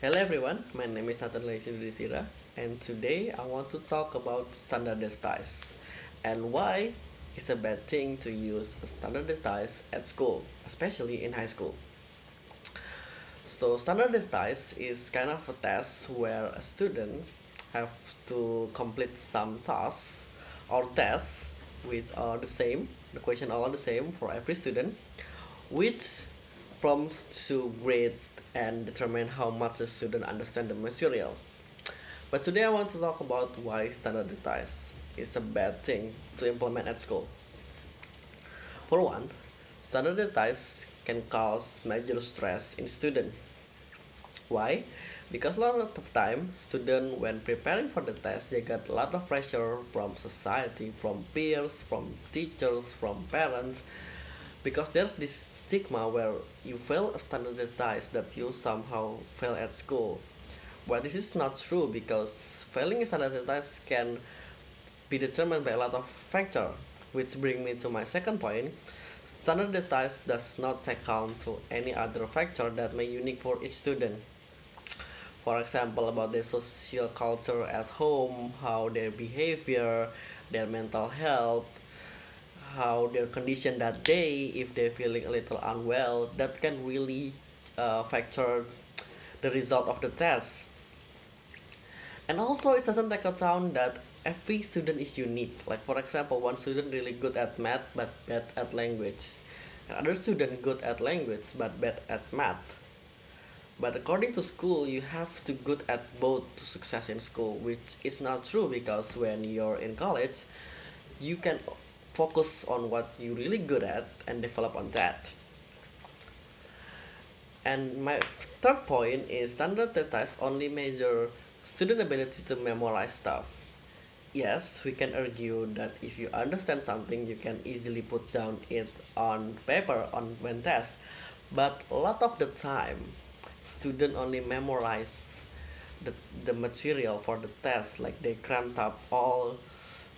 Hello everyone, my name is Nathaniel Yudistira, and today I want to talk about standardized and why it's a bad thing to use standardized at school, especially in high school. So standardized is kind of a test where a student have to complete some tasks or tests which are the same, the question are all the same for every student, which prompt to grade and determine how much a student understand the material. But today I want to talk about why standardized is a bad thing to implement at school. For one, standardized can cause major stress in students. Why? Because a lot of time, students when preparing for the test, they got a lot of pressure from society, from peers, from teachers, from parents, because there's this stigma where you fail a standardized that you somehow fail at school. But this is not true because failing a standardized can be determined by a lot of factors, which bring me to my second point. Standardized does not take account to any other factor that may unique for each student. For example, about their social culture at home, how their behavior, their mental health, how their condition that day, if they're feeling a little unwell, that can really factor the result of the test. And also it doesn't take account that every student is unique. Like for example, one student really good at math but bad at language, another student good at language but bad at math. But according to school, you have to good at both to success in school, which is not true because when you're in college, you can focus on what you're really good at and develop on that. And my third point is standardized only measure student ability to memorize stuff. Yes, we can argue that if you understand something, you can easily put down it on paper on when test. But a lot of the time, student only memorize the, the material for the test, like they cramped up all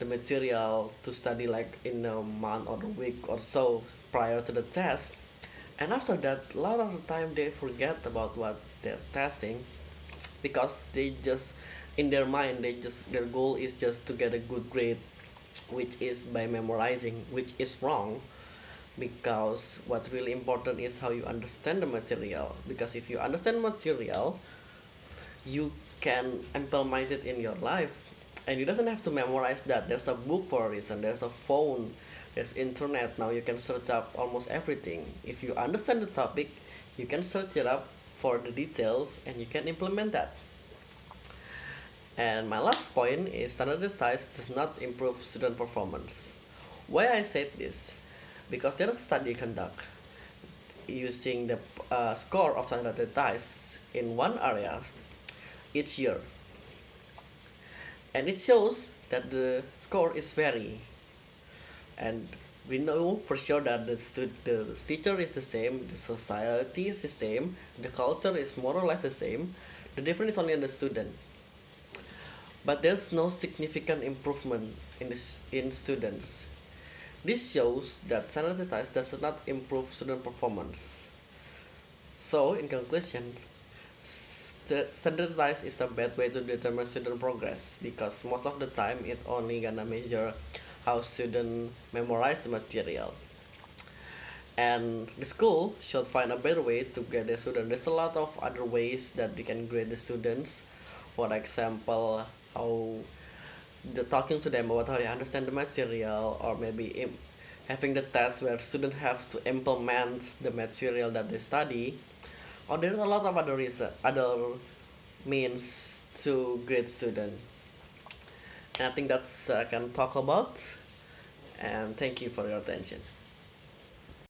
the material to study like in a month or a week or so prior to the test, and after that a lot of the time they forget about what they're testing because they just in their mind they just their goal is just to get a good grade, which is by memorizing, which is wrong because what really important is how you understand the material, because if you understand material you can implement it in your life, and you doesn't have to memorize that. There's a book for a reason, there's a phone, there's internet. Now you can search up almost everything. If you understand the topic, you can search it up for the details and you can implement that. And my last point is standardized does not improve student performance. Why I said this? Because there is a study conduct using the score of standardized in one area each year, and it shows that the score is vary, and we know for sure that the teacher is the same, the society is the same, the culture is more or less the same. The difference is only in the student, but there's no significant improvement in students. This shows that standardized does not improve student performance. So in conclusion, standardized is a bad way to determine student progress because most of the time it only gonna measure how student memorize the material, and the school should find a better way to grade the student. There's a lot of other ways that we can grade the students. For example, how the talking to them about how they understand the material, or maybe having the test where students have to implement the material that they study, or there's a lot of other reason, other means to grade student. And I think that's I can talk about. And thank you for your attention.